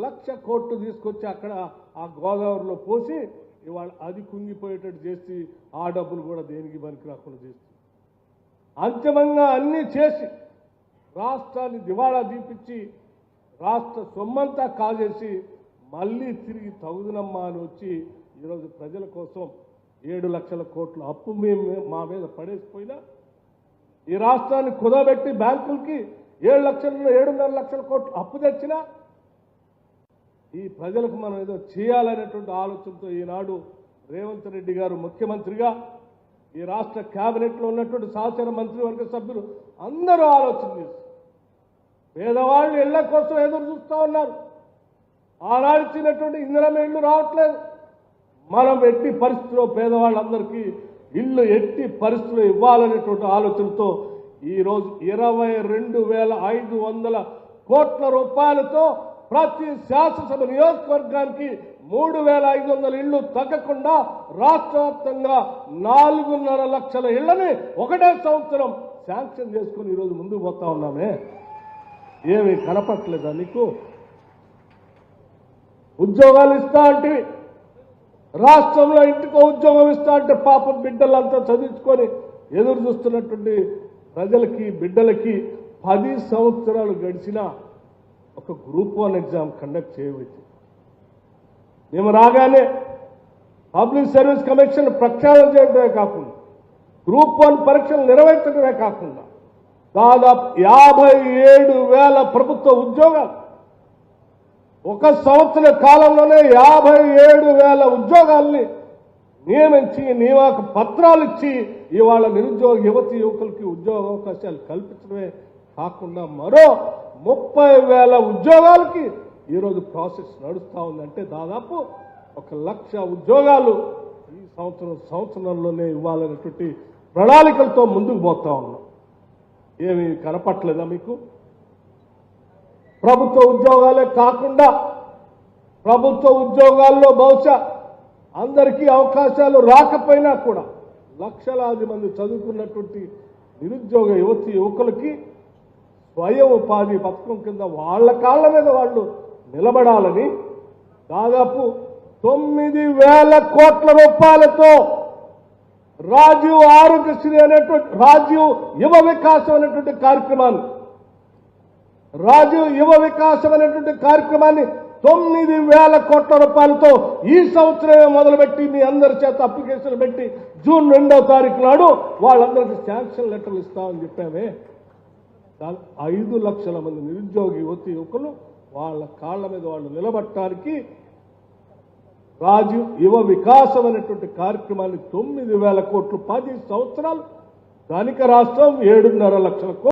1,00,000 కోట్లు తీసుకొచ్చి అక్కడ ఆ గోదావరిలో పోసి ఇవాళ అది కుంగిపోయేటట్టు చేసి ఆ డబ్బులు కూడా దేనికి పనికి రాకుండా చేసి అంతిమంగా అన్నీ చేసి రాష్ట్రాన్ని దివాళా తీపిచ్చి రాష్ట్ర సొమ్మంతా కాజేసి మళ్ళీ తిరిగి తగుదనమ్మా అని వచ్చి ఈరోజు ప్రజల కోసం 7 లక్షల కోట్ల అప్పు మా మీద పడేసిపోయినా ఈ రాష్ట్రాన్ని కుదబెట్టి బ్యాంకులకి 7,5 లక్షల కోట్లు అప్పు తెచ్చినా ఈ ప్రజలకు మనం ఏదో చేయాలనేటువంటి ఆలోచనతో ఈనాడు రేవంత్ రెడ్డి గారు ముఖ్యమంత్రిగా ఈ రాష్ట్ర కేబినెట్లో ఉన్నటువంటి శాసన మంత్రివర్గ సభ్యులు అందరూ ఆలోచన చేస్తారు పేదవాళ్ళు ఇళ్ల కోసం ఎదురు చూస్తూ ఉన్నారు ఆనాడు ఇచ్చినటువంటి ఇందిరమ్మ ఇళ్ళు రావట్లేదు మనం ఎట్టి పరిస్థితుల్లో పేదవాళ్ళందరికీ ఇళ్ళు ఎట్టి పరిస్థితుల్లో ఇవ్వాలనేటువంటి ఆలోచనతో ఈరోజు 22,500 కోట్ల రూపాయలతో ప్రతి శాసనసభ నియోజకవర్గానికి 3,500 ఇళ్లు తగ్గకుండా రాష్ట్ర వ్యాప్తంగా 4.5 లక్షల ఇళ్లని ఒకటే సంవత్సరం శాంక్షన్ చేసుకుని ఈరోజు ముందుకు పోతా ఉన్నామే ఏమి కనపట్లేదా నీకు ఉద్యోగాలు ఇస్తా అంటే రాష్ట్రంలో ఇంటికో ఉద్యోగం ఇస్తా అంటే పాపం బిడ్డలంతా చదివించుకొని ఎదురు చూస్తున్నటువంటి ప్రజలకి బిడ్డలకి 10 సంవత్సరాలు గడిచినా ఒక గ్రూప్ 1 ఎగ్జామ్ కండక్ట్ చేయవచ్చు మేము రాగానే పబ్లిక్ సర్వీస్ కమిషన్ ప్రక్షాళన చేయడమే కాకుండా గ్రూప్ 1 పరీక్షలు నిర్వహించడమే కాకుండా దాదాపు 57,000 ప్రభుత్వ ఉద్యోగాలు ఒక సంవత్సర కాలంలోనే 57,000 ఉద్యోగాల్ని నియమించి నియామక పత్రాలు ఇచ్చి ఇవాళ నిరుద్యోగ యువతి యువకులకి ఉద్యోగ అవకాశాలు కల్పించడమే కాకుండా మరో 30,000 ఉద్యోగాలకి ఈరోజు ప్రాసెస్ నడుస్తూ ఉందంటే దాదాపు 1,00,000 ఉద్యోగాలు ఈ సంవత్సరంలోనే ఇవ్వాలనేటువంటి ప్రణాళికలతో ముందుకు పోతా ఉన్నాం ఏమి కనపట్లేదా మీకు ప్రభుత్వ ఉద్యోగాలే కాకుండా ప్రభుత్వ ఉద్యోగాల్లో బహుశా అందరికీ అవకాశాలు రాకపోయినా కూడా లక్షలాది మంది చదువుకున్నటువంటి నిరుద్యోగ యువతి యువకులకి స్వయం ఉపాధి పథకం కింద వాళ్ళ కాళ్ళ మీద వాళ్ళు నిలబడాలని దాదాపు 9,000 కోట్ల రూపాయలతో రాజీవ్ ఆరోగ్యశ్రీ అనేటువంటి రాజీవ్ యువ వికాసం అనేటువంటి కార్యక్రమాన్ని రాజీవ్ యువ వికాసం అనేటువంటి కార్యక్రమాన్ని 9,000 కోట్ల రూపాయలతో ఈ సంవత్సరమే మొదలుపెట్టి మీ అందరి చేత అప్లికేషన్లు పెట్టి జూన్ 2వ తారీఖు నాడు వాళ్ళందరికీ శాంక్షన్ లెటర్లు ఇస్తామని చెప్పామే 5 లక్షల మంది నిరుద్యోగ యువతి యువకులు వాళ్ళ కాళ్ళ మీద వాళ్ళు నిలబట్టడానికి రాజీవ్ యువ వికాసం అనేటువంటి కార్యక్రమాన్ని 9,000 కోట్లు 10 సంవత్సరాలు ధనిక రాష్ట్రం 7.5 లక్షల కోట్లు